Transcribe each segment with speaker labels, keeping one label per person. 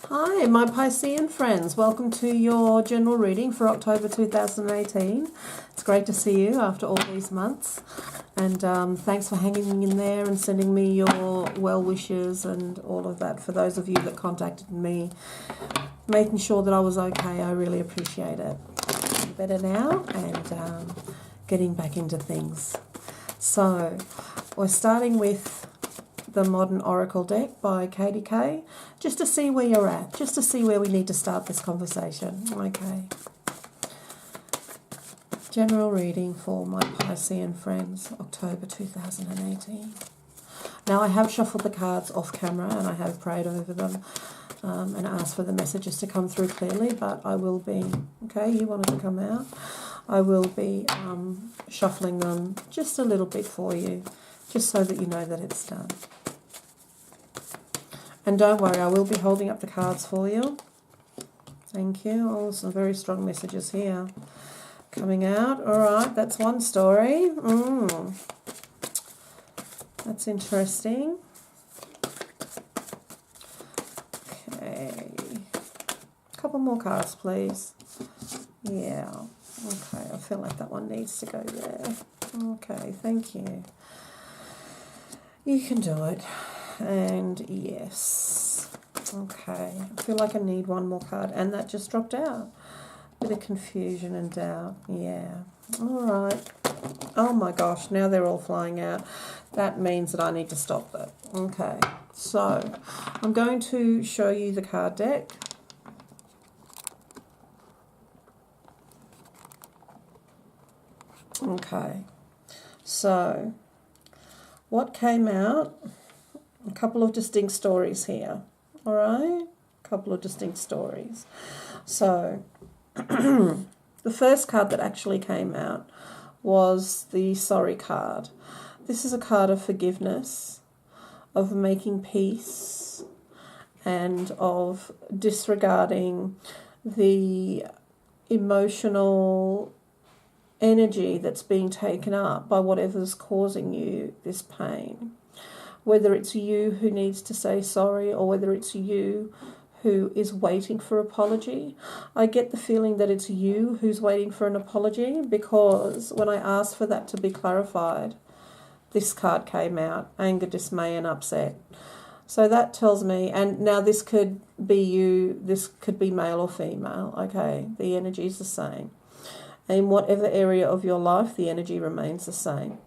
Speaker 1: Hi, my Piscean friends. Welcome to your general reading for October 2018. It's great to see you after all these months. And thanks for hanging in there and sending me your well wishes and all of that. For those of you that contacted me, making sure that I was okay, I really appreciate it. I'm better now and getting back into things. So, we're starting with the Modern Oracle deck by Katie Kay, just to see where you're at, just to see where we need to start this conversation. Okay. General reading for my Piscean friends, October 2018. Now, I have shuffled the cards off camera and I have prayed over them and asked for the messages to come through clearly, but I will be, okay, you wanted to come out, I will be shuffling them just a little bit for you, just so that you know that it's done. And don't worry, I will be holding up the cards for you. Thank you. Oh, some very strong messages here coming out. All right, that's one story. That's interesting. Okay. A couple more cards, please. Yeah. Okay, I feel like that one needs to go there. Okay, thank you. You can do it. And yes. Okay. I feel like I need one more card. And that just dropped out. Bit of confusion and doubt. Yeah. All right. Oh my gosh. Now they're all flying out. That means that I need to stop that. Okay. So I'm going to show you the card deck. Okay. So what came out? A couple of distinct stories here, all right? A couple of distinct stories. So, the first card that actually came out was the sorry card. This is a card of forgiveness, of making peace, and of disregarding the emotional energy that's being taken up by whatever's causing you this pain. Whether it's you who needs to say sorry or whether it's you who is waiting for apology. I get the feeling that it's you who's waiting for an apology, because when I asked for that to be clarified, this card came out, anger, dismay and upset. So that tells me, and now this could be you, this could be male or female, okay? The energy is the same. In whatever area of your life, the energy remains the same.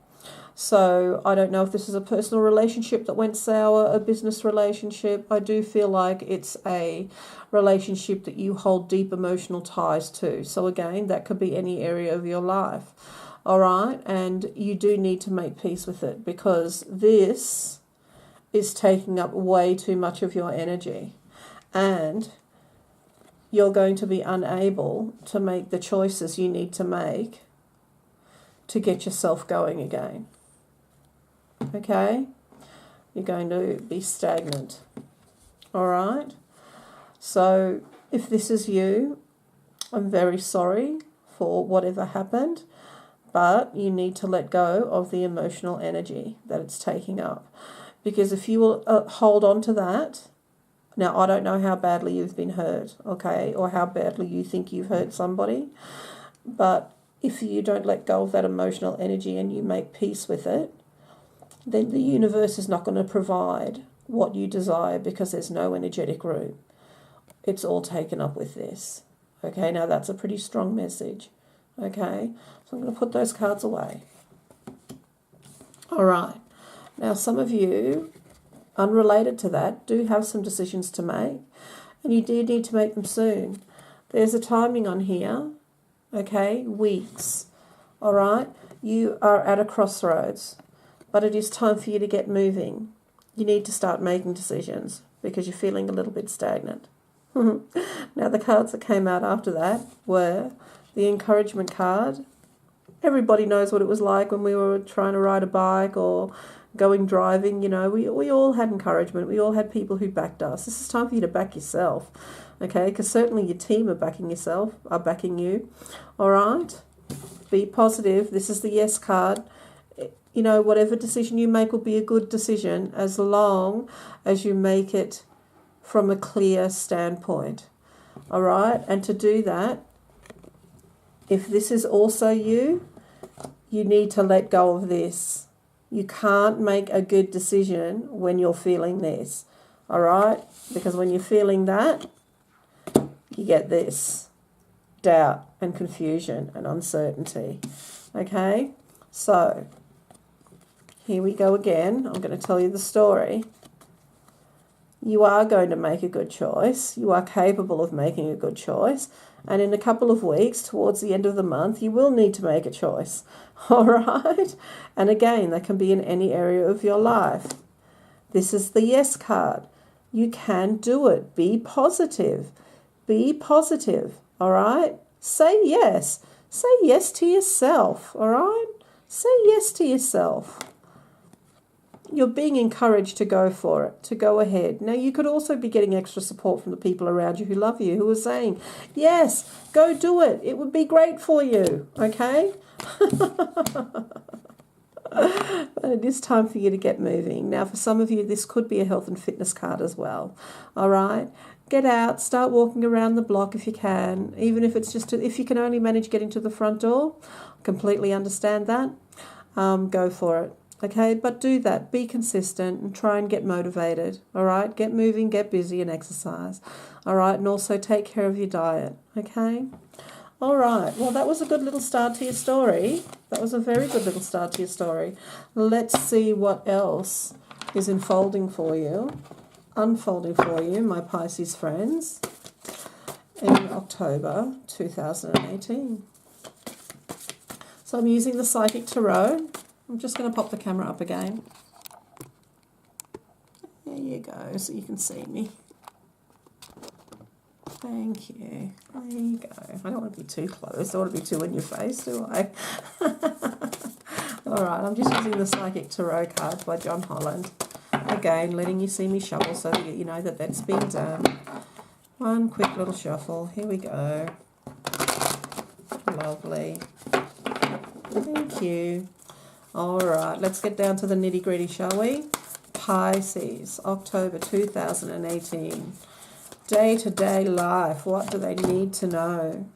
Speaker 1: So I don't know if this is a personal relationship that went sour, a business relationship. I do feel like it's a relationship that you hold deep emotional ties to. So again, that could be any area of your life. All right. And you do need to make peace with it, because this is taking up way too much of your energy. And you're going to be unable to make the choices you need to make to get yourself going again. Okay? You're going to be stagnant. All right? So if this is you, I'm very sorry for whatever happened, but you need to let go of the emotional energy that it's taking up. Because if you will hold on to that, now I don't know how badly you've been hurt, okay, or how badly you think you've hurt somebody, but if you don't let go of that emotional energy and you make peace with it, then the universe is not going to provide what you desire, because there's no energetic room. It's all taken up with this. Okay, now that's a pretty strong message. Okay, so I'm going to put those cards away. All right. Now some of you, unrelated to that, do have some decisions to make, and you do need to make them soon. There's a timing on here, okay, weeks. All right, you are at a crossroads. But it is time for you to get moving. You need to start making decisions because you're feeling a little bit stagnant. Now, the cards that came out after that were the encouragement card. Everybody knows what it was like when we were trying to ride a bike or going driving. You know, we all had encouragement. We all had people who backed us. This is time for you to back yourself, okay? Because certainly your team are backing you. All right? Be positive. This is the yes card. You know, whatever decision you make will be a good decision as long as you make it from a clear standpoint. All right? And to do that, if this is also you, you need to let go of this. You can't make a good decision when you're feeling this. All right? Because when you're feeling that, you get this doubt and confusion and uncertainty. Okay? So, here we go again. I'm going to tell you the story. You are going to make a good choice. You are capable of making a good choice. And in a couple of weeks, towards the end of the month, you will need to make a choice. All right? And again, that can be in any area of your life. This is the yes card. You can do it. Be positive. Be positive. All right? Say yes. Say yes to yourself. All right? Say yes to yourself. You're being encouraged to go for it, to go ahead. Now, you could also be getting extra support from the people around you who love you, who are saying, yes, go do it. It would be great for you, okay? But it is time for you to get moving. Now, for some of you, this could be a health and fitness card as well, all right? Get out, start walking around the block if you can, even if it's just, if you can only manage getting to the front door. Completely understand that. Go for it. Okay, but do that. Be consistent and try and get motivated. All right, get moving, get busy and exercise. All right, and also take care of your diet. Okay, all right. Well, that was a good little start to your story. That was a very good little start to your story. Let's see what else is unfolding for you, my Pisces friends, in October 2018. So I'm using the Psychic Tarot. I'm just going to pop the camera up again. There you go, so you can see me. Thank you. There you go. I don't want to be too close. I don't want to be too in your face, do I? All right, I'm just using the Psychic Tarot cards by John Holland. Again, letting you see me shuffle so that you know that that's been done. One quick little shuffle. Here we go. Lovely. Thank you. All right, let's get down to the nitty-gritty, shall we? Pisces, October 2018. Day-to-day life, what do they need to know?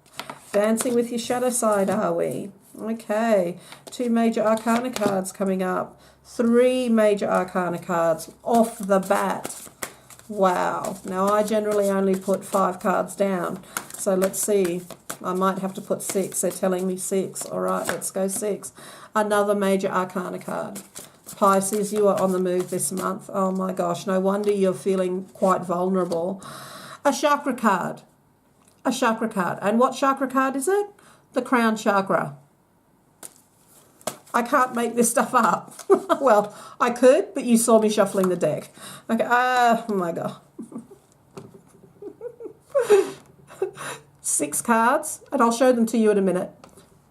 Speaker 1: Dancing with your shadow side, are we? Okay, 2 major arcana cards coming up. 3 major arcana cards off the bat. Wow. Now, I generally only put 5 cards down, so let's see. I might have to put 6. They're telling me 6. All right, let's go 6. Another major arcana card. Pisces, you are on the move this month. Oh my gosh, no wonder you're feeling quite vulnerable. A chakra card. A chakra card. And what chakra card is it? The crown chakra. I can't make this stuff up. Well, I could, but you saw me shuffling the deck. Okay, oh my God. 6 cards, and I'll show them to you in a minute.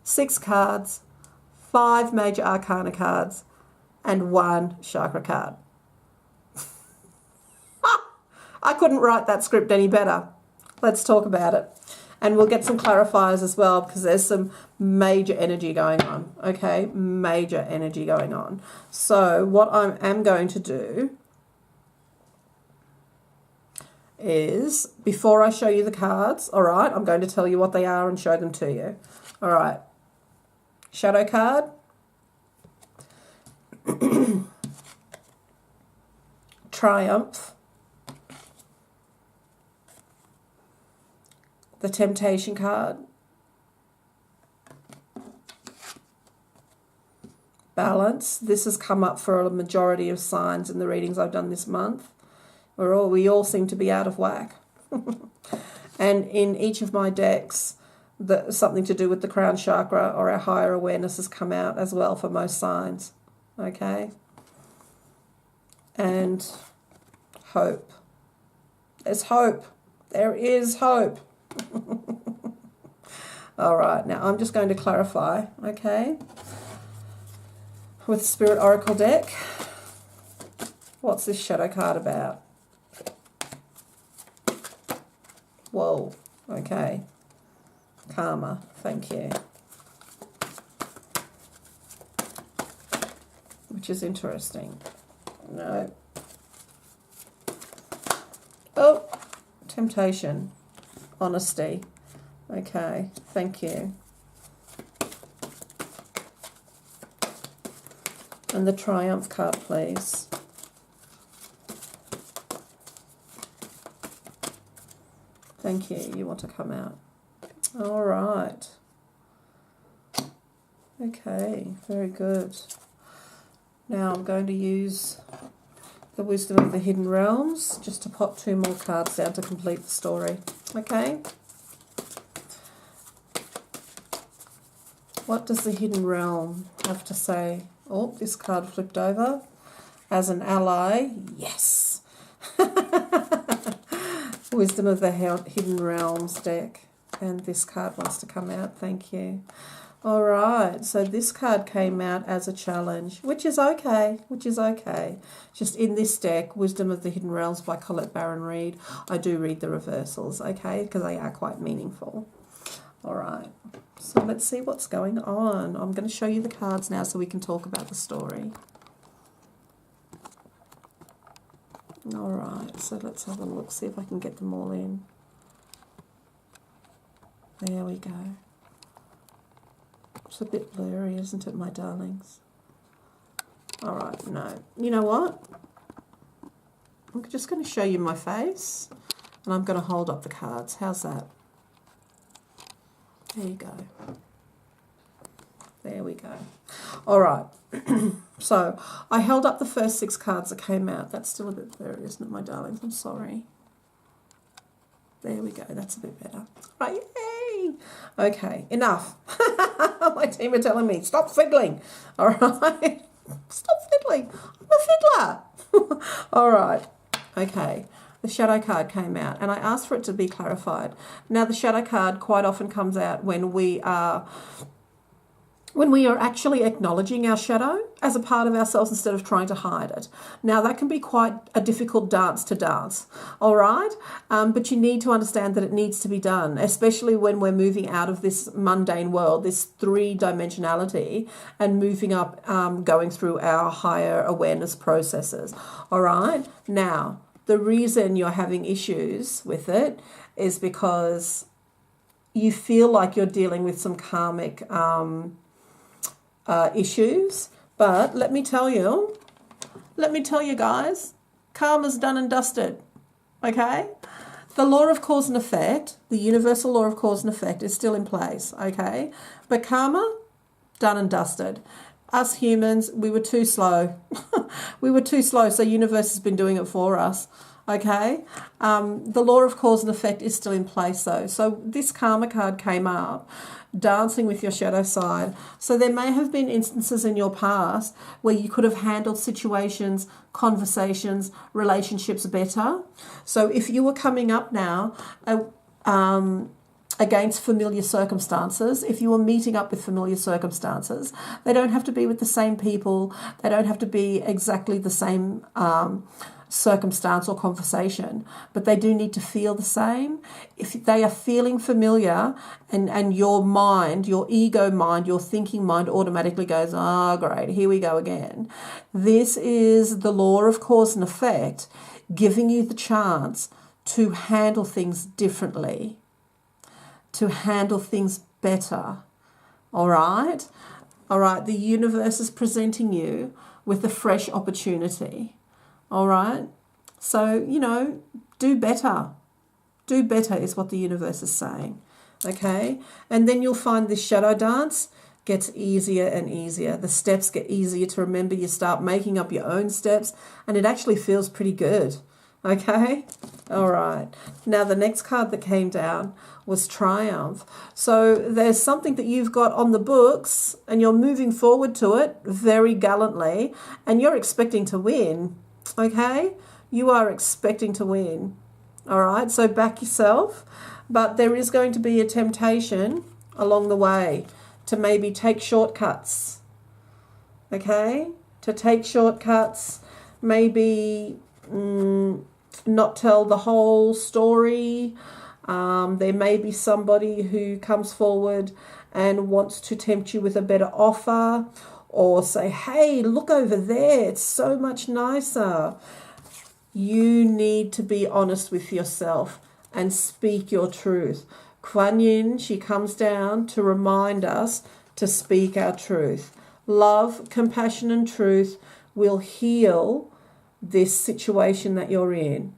Speaker 1: 6 cards, 5 major arcana cards, and 1 chakra card. I couldn't write that script any better. Let's talk about it. And we'll get some clarifiers as well, because there's some major energy going on, okay? Major energy going on. So what I am going to do is, before I show you the cards, all right, I'm going to tell you what they are and show them to you. All right. Shadow card. Triumph. The Temptation card. Balance. This has come up for a majority of signs in the readings I've done this month. We all seem to be out of whack. And in each of my decks, something to do with the crown chakra or our higher awareness has come out as well for most signs. Okay? And hope. There's hope. There is hope. All right, now I'm just going to clarify, okay, with Spirit Oracle deck. What's this shadow card about? Whoa, okay. Karma, thank you. Which is interesting. No. Oh, Temptation. Honesty. Okay, thank you. And the Triumph card, please. Thank you. You want to come out. All right. Okay, very good. Now I'm going to use the Wisdom of the Hidden Realms just to pop 2 more cards down to complete the story. Okay. What does the Hidden Realm have to say? Oh, this card flipped over. As an ally, yes. Wisdom of the Hidden Realms deck. And this card wants to come out. Thank you. All right. So this card came out as a challenge, which is okay. Just in this deck, Wisdom of the Hidden Realms by Colette Baron Reid, I do read the reversals, okay, because they are quite meaningful. All right. So let's see what's going on. I'm going to show you the cards now so we can talk about the story. All right, so let's have a look, see if I can get them all in. There we go. It's a bit blurry, isn't it, my darlings? All right, no. You know what? I'm just going to show you my face, and I'm going to hold up the cards. How's that? There you go. There we go. All right. So I held up the first 6 cards that came out. That's still a bit blurry, isn't it, my darlings? I'm sorry. There we go. That's a bit better. Right. Yay. Okay. Enough. My team are telling me, stop fiddling. All right. Stop fiddling. I'm a fiddler. All right. Okay. The shadow card came out, and I asked for it to be clarified. Now, the shadow card quite often comes out when we are actually acknowledging our shadow as a part of ourselves instead of trying to hide it. Now, that can be quite a difficult dance to dance, all right? But you need to understand that it needs to be done, especially when we're moving out of this mundane world, this 3-dimensionality, and moving up, going through our higher awareness processes, all right? Now, the reason you're having issues with it is because you feel like you're dealing with some karmic issues, but let me tell you guys, karma's done and dusted, okay? The law of cause and effect, the universal law of cause and effect is still in place, okay? But karma, done and dusted. Us humans, we were too slow. We were too slow, so universe has been doing it for us, okay? The law of cause and effect is still in place, though. So this karma card came up, dancing with your shadow side. So there may have been instances in your past where you could have handled situations, conversations, relationships better. So if you were coming up now against familiar circumstances, if you were meeting up with familiar circumstances, they don't have to be with the same people, they don't have to be exactly the same circumstance or conversation, but they do need to feel the same. If they are feeling familiar and your mind, your ego mind, your thinking mind automatically goes, oh, great, here we go again. This is the law of cause and effect giving you the chance to handle things differently, to handle things better. All right? All right, the universe is presenting you with a fresh opportunity. All right? So, do better. Do better is what the universe is saying. Okay? And then you'll find this shadow dance gets easier and easier. The steps get easier to remember. You start making up your own steps, and it actually feels pretty good. Okay? All right. Now, the next card that came down was Triumph. So there's something that you've got on the books, and you're moving forward to it very gallantly, and you're expecting to win. Okay? You are expecting to win. All right? So back yourself. But there is going to be a temptation along the way to maybe take shortcuts. Okay? To take shortcuts, maybe not tell the whole story. There may be somebody who comes forward and wants to tempt you with a better offer, or say, hey, look over there, it's so much nicer. You need to be honest with yourself and speak your truth. Kuan Yin, she comes down to remind us to speak our truth. Love, compassion, and truth will heal this situation that you're in.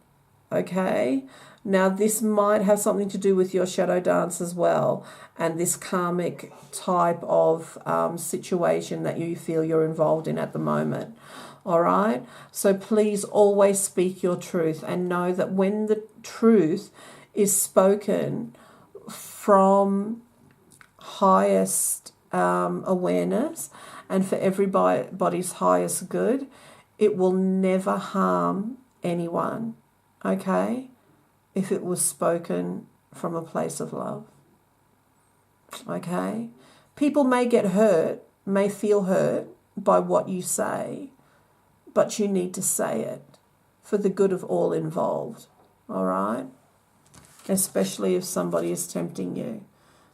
Speaker 1: Okay? Now, this might have something to do with your shadow dance as well, and this karmic type of situation that you feel you're involved in at the moment. All right? So please always speak your truth, and know that when the truth is spoken from highest awareness and for everybody's highest good, it will never harm anyone. Okay? If it was spoken from a place of love. Okay? People may get hurt, may feel hurt by what you say, but you need to say it for the good of all involved. All right? Especially if somebody is tempting you.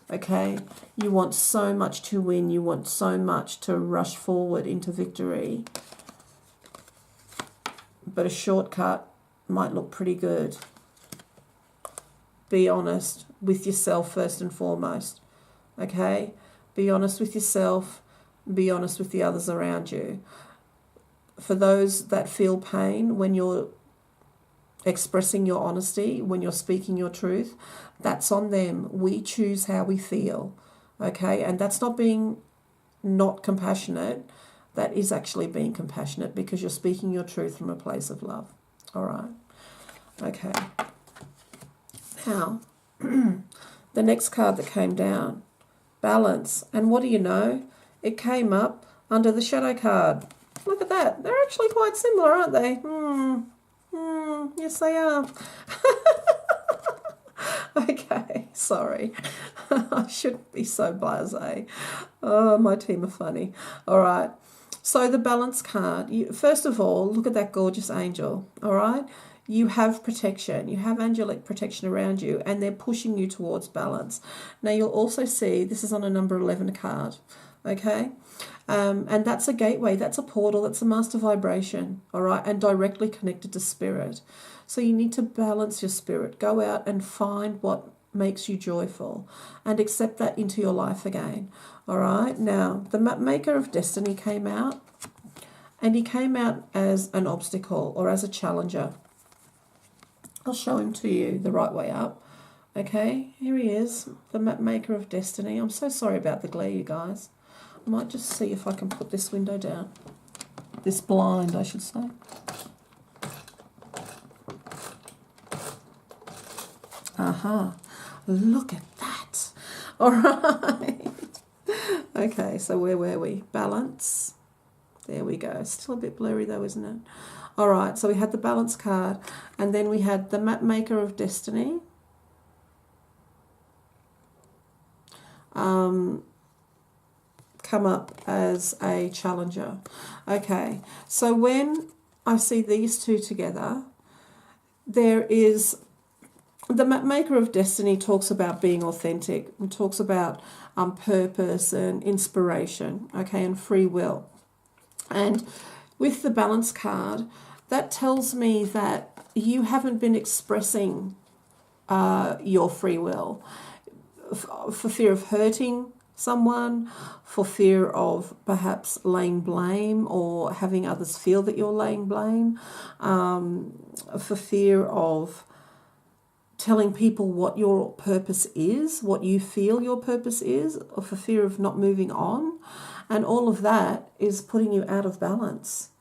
Speaker 1: Okay? You want so much to win. You want so much to rush forward into victory. But a shortcut might look pretty good. Be honest with yourself first and foremost. Okay? Be honest with yourself. Be honest with the others around you. For those that feel pain when you're expressing your honesty, when you're speaking your truth, that's on them. We choose how we feel. Okay? And that's not being not compassionate. That is actually being compassionate, because you're speaking your truth from a place of love. All right? Okay. Now, the next card that came down, balance. And what do you know? It came up under the shadow card. Look at that. They're actually quite similar, aren't they? Yes, they are. Okay, sorry. I shouldn't be so blasé. Oh, my team are funny. All right. So the balance card. First of all, look at that gorgeous angel. All right. You have protection. You have angelic protection around you, and they're pushing you towards balance. Now, you'll also see this is on a number 11 card, okay? And that's a gateway. That's a portal. That's a master vibration, all right, and directly connected to spirit. So you need to balance your spirit. Go out and find what makes you joyful and accept that into your life again, all right? Now, the map maker of destiny came out, and he came out as an obstacle or as a challenger. I'll show him to you the right way up. Okay, here he is, the map maker of destiny. I'm so sorry about the glare, you guys. I might just see if I can put this window down. This blind, I should say. Aha, look at that. All right. Okay, so where were we? Balance. There we go. Still a bit blurry though, isn't it? All right, so we had the balance card, and then we had the map maker of destiny. Come up as a challenger. Okay, so when I see these two together, there is the map maker of destiny talks about being authentic and talks about purpose and inspiration, okay, and free will. And with the balance card, that tells me that you haven't been expressing your free will for fear of hurting someone, for fear of perhaps laying blame or having others feel that you're laying blame, for fear of telling people what your purpose is, what you feel your purpose is, or for fear of not moving on. And all of that is putting you out of balance.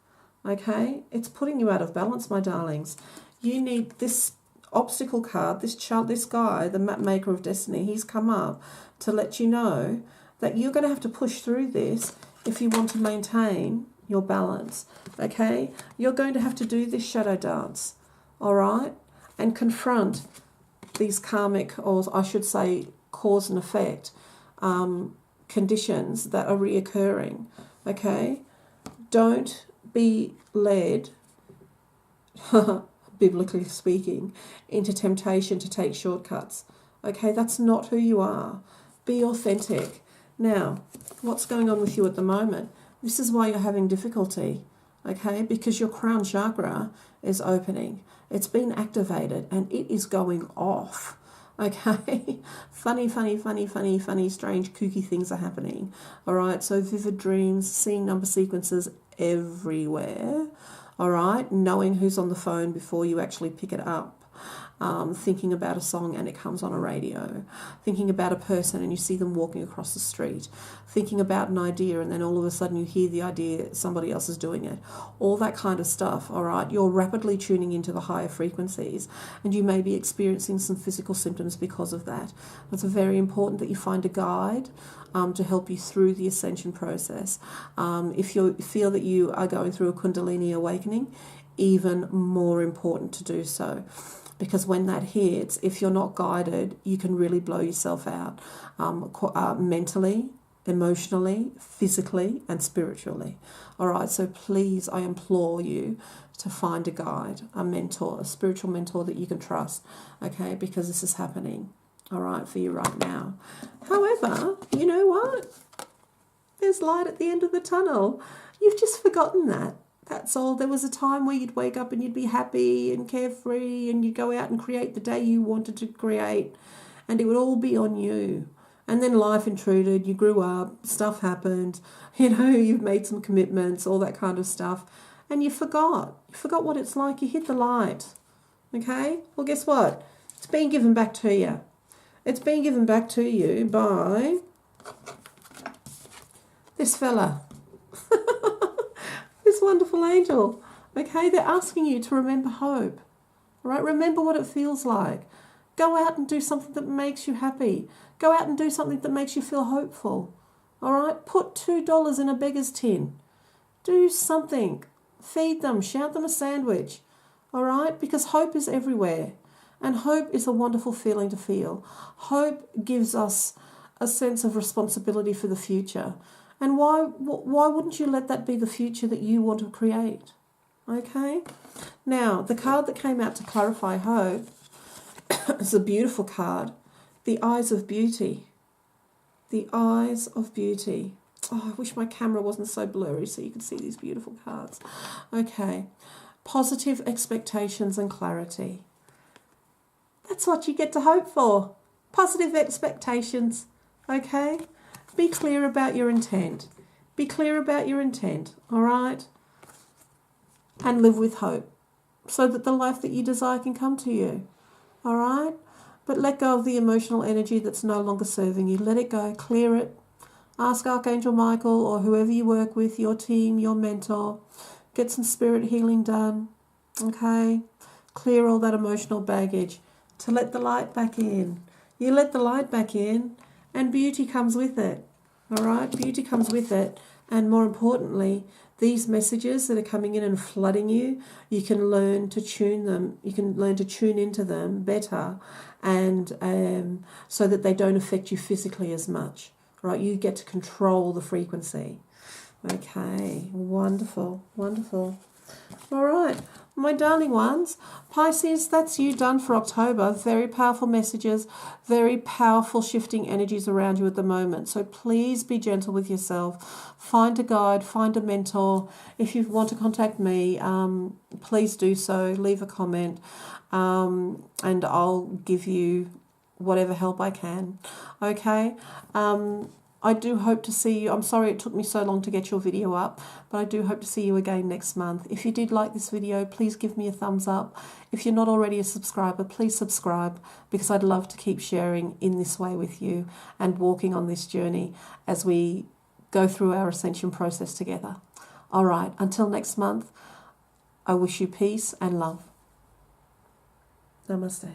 Speaker 1: Okay? It's putting you out of balance, my darlings. You need this obstacle card, this guy, the map maker of destiny, he's come up to let you know that you're going to have to push through this if you want to maintain your balance. Okay? You're going to have to do this shadow dance. All right? And confront these karmic, or I should say cause and effect, conditions that are reoccurring. Okay? Don't be led, biblically speaking, into temptation to take shortcuts. Okay? That's not who you are. Be authentic. Now, what's going on with you at the moment? This is why you're having difficulty. okay? Because your crown chakra is opening. It's been activated and it is going off, okay? Funny, strange, kooky things are happening, all right? So vivid dreams, seeing number sequences everywhere, all right? Knowing who's on the phone before you actually pick it up. Thinking about a song and it comes on a radio, thinking about a person and you see them walking across the street, thinking about an idea and then all of a sudden you hear the idea, somebody else is doing it, all that kind of stuff, all right? You're rapidly tuning into the higher frequencies and you may be experiencing some physical symptoms because of that. It's very important that you find a guide to help you through the ascension process. If you feel that you are going through a Kundalini awakening, even more important to do so. Because when that hits, if you're not guided, you can really blow yourself out mentally, emotionally, physically, and spiritually. All right, so please, I implore you to find a guide, a mentor, a spiritual mentor that you can trust, okay, because this is happening, all right, for you right now. However, you know what? There's light at the end of the tunnel. You've just forgotten that. That's all. There was a time where you'd wake up and you'd be happy and carefree and you'd go out and create the day you wanted to create and it would all be on you. And then life intruded, you grew up, stuff happened, you've made some commitments, all that kind of stuff, and you forgot. You forgot what it's like. You hit the light, okay? Well, guess what? It's being given back to you. It's being given back to you by this fella. This wonderful angel, okay? They're asking you to remember hope, all right? Remember what it feels like. Go out and do something that makes you happy. Go out and do something that makes you feel hopeful, all right? Put $2 in a beggar's tin. Do something. Feed them. Shout them a sandwich, all right? Because hope is everywhere, and hope is a wonderful feeling to feel. Hope gives us a sense of responsibility for the future. And why wouldn't you let that be the future that you want to create? Okay? Now, the card that came out to clarify hope is a beautiful card. The Eyes of Beauty. The Eyes of Beauty. Oh, I wish my camera wasn't so blurry so you could see these beautiful cards. Okay. Positive expectations and clarity. That's what you get to hope for. Positive expectations. Okay? Be clear about your intent. Be clear about your intent, all right? And live with hope so that the life that you desire can come to you, all right? But let go of the emotional energy that's no longer serving you. Let it go. Clear it. Ask Archangel Michael or whoever you work with, your team, your mentor. Get some spirit healing done, okay? Clear all that emotional baggage to let the light back in. You let the light back in, and beauty comes with it, all right? Beauty comes with it. And more importantly, these messages that are coming in and flooding you, you can learn to tune them. You can learn to tune into them better and so that they don't affect you physically as much, right? You get to control the frequency. Okay, wonderful, wonderful. All right, my darling ones, Pisces, that's you done for October. Very powerful messages, very powerful shifting energies around you at the moment. So please be gentle with yourself. Find a guide, find a mentor. If you want to contact me, please do so. Leave a comment and I'll give you whatever help I can. Okay? I do hope to see you. I'm sorry it took me so long to get your video up, but I do hope to see you again next month. If you did like this video, please give me a thumbs up. If you're not already a subscriber, please subscribe, because I'd love to keep sharing in this way with you and walking on this journey as we go through our ascension process together. All right, until next month, I wish you peace and love. Namaste.